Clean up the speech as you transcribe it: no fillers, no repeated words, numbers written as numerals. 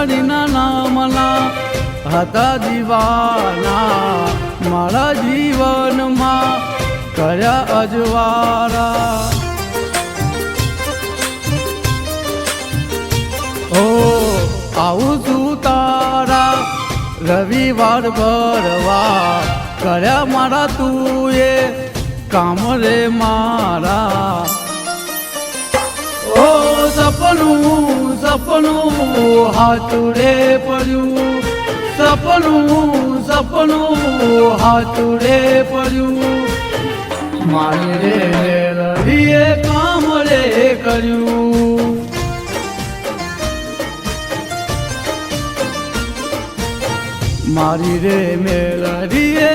હરિના નામના હતા દીવાના મારા જીવનમાં કર્યા અજવાળા ઓ આવું છું તારા રવિવાર ભરવા કર્યા મારા તું એ કામ રે મારા ઓ સપનું સપનું હાથું રે પડ્યું સપનું હાથું રે પડ્યું મારી રે રવિએ કામ રે કર્યું મારી રે મેલડીએ